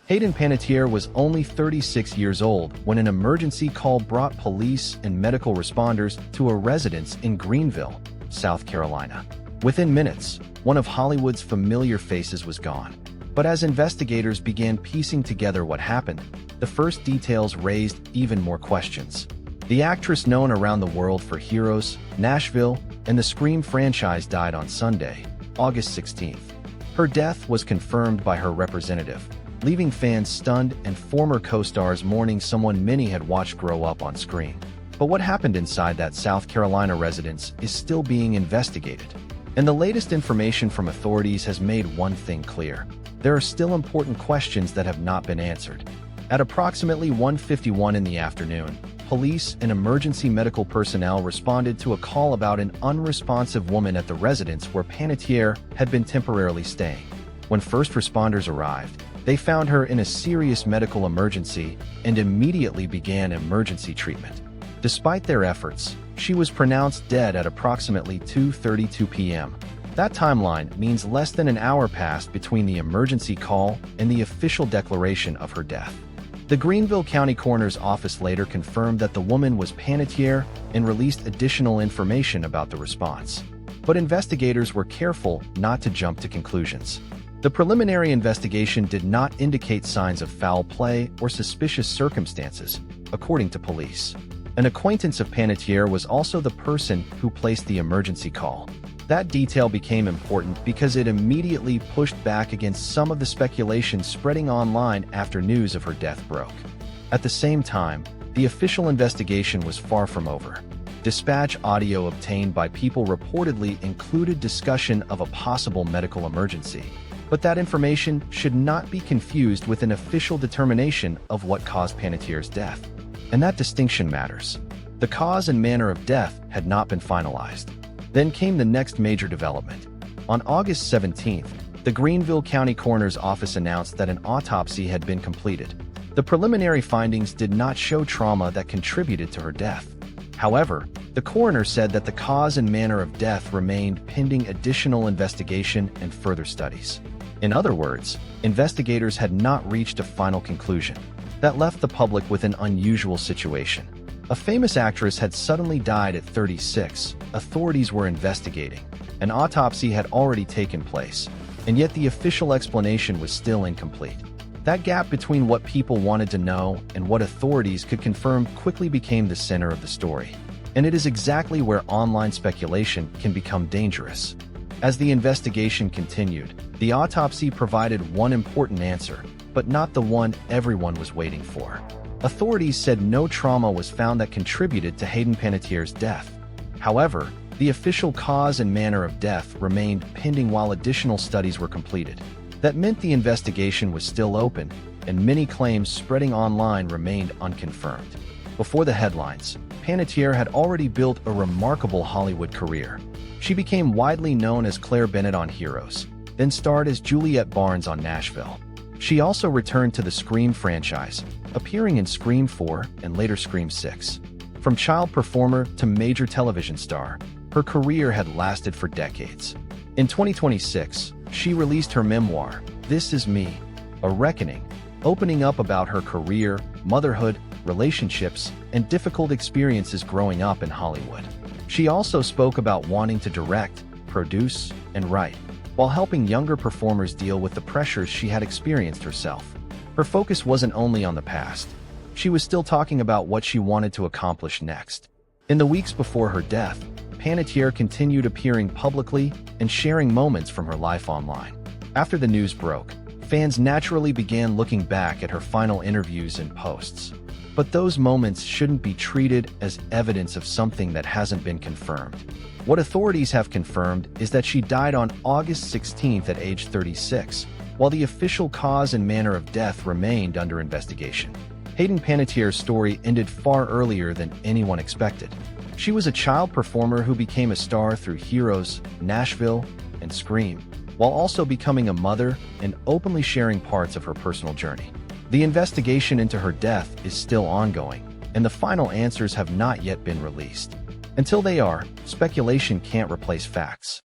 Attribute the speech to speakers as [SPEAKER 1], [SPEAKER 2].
[SPEAKER 1] Hayden Panettiere was only 36 years old when an emergency call brought police and medical responders to a residence in Greenville, South Carolina. Within minutes, one of Hollywood's familiar faces was gone. But as investigators began piecing together what happened, the first details raised even more questions. The actress, known around the world for Heroes, Nashville, and the Scream franchise, died on Sunday, August 16th. Her death was confirmed by her representative, leaving fans stunned and former co-stars mourning someone many had watched grow up on screen. But what happened inside that South Carolina residence is still being investigated. And the latest information from authorities has made one thing clear. There are still important questions that have not been answered. At approximately 1:51 in the afternoon, police and emergency medical personnel responded to a call about an unresponsive woman at the residence where Panettiere had been temporarily staying. When first responders arrived, they found her in a serious medical emergency and immediately began emergency treatment. Despite their efforts, she was pronounced dead at approximately 2:32 p.m. That timeline means less than an hour passed between the emergency call and the official declaration of her death. The Greenville County Coroner's Office later confirmed that the woman was Panettiere and released additional information about the response. But investigators were careful not to jump to conclusions. The preliminary investigation did not indicate signs of foul play or suspicious circumstances, according to police. An acquaintance of Panettiere was also the person who placed the emergency call. That detail became important because it immediately pushed back against some of the speculation spreading online after news of her death broke. At the same time, the official investigation was far from over. Dispatch audio obtained by people reportedly included discussion of a possible medical emergency. But that information should not be confused with an official determination of what caused Panettiere's death. And that distinction matters. The cause and manner of death had not been finalized. Then came the next major development. On August 17th, the Greenville County Coroner's Office announced that an autopsy had been completed. The preliminary findings did not show trauma that contributed to her death. However, the coroner said that the cause and manner of death remained pending additional investigation and further studies. In other words, investigators had not reached a final conclusion. That left the public with an unusual situation. A famous actress had suddenly died at 36. Authorities were investigating. An autopsy had already taken place, and yet the official explanation was still incomplete. That gap between what people wanted to know and what authorities could confirm quickly became the center of the story. And it is exactly where online speculation can become dangerous. As the investigation continued, the autopsy provided one important answer, but not the one everyone was waiting for. Authorities said no trauma was found that contributed to Hayden Panettiere's death. However, the official cause and manner of death remained pending while additional studies were completed. That meant the investigation was still open, and many claims spreading online remained unconfirmed. Before the headlines, Panettiere had already built a remarkable Hollywood career. She became widely known as Claire Bennett on Heroes, then starred as Juliet Barnes on Nashville. She also returned to the Scream franchise, appearing in Scream 4 and later Scream 6. From child performer to major television star, her career had lasted for decades. In 2026, she released her memoir, This Is Me, A Reckoning, opening up about her career, motherhood, relationships, and difficult experiences growing up in Hollywood. She also spoke about wanting to direct, produce, and write, while helping younger performers deal with the pressures she had experienced herself. Her focus wasn't only on the past. She was still talking about what she wanted to accomplish next. In the weeks before her death, Panettiere continued appearing publicly and sharing moments from her life online. After the news broke, fans naturally began looking back at her final interviews and posts. But those moments shouldn't be treated as evidence of something that hasn't been confirmed. What authorities have confirmed is that she died on August 16th at age 36, while the official cause and manner of death remained under investigation. Hayden Panettiere's story ended far earlier than anyone expected. She was a child performer who became a star through Heroes, Nashville, and Scream, while also becoming a mother and openly sharing parts of her personal journey. The investigation into her death is still ongoing, and the final answers have not yet been released. Until they are, speculation can't replace facts.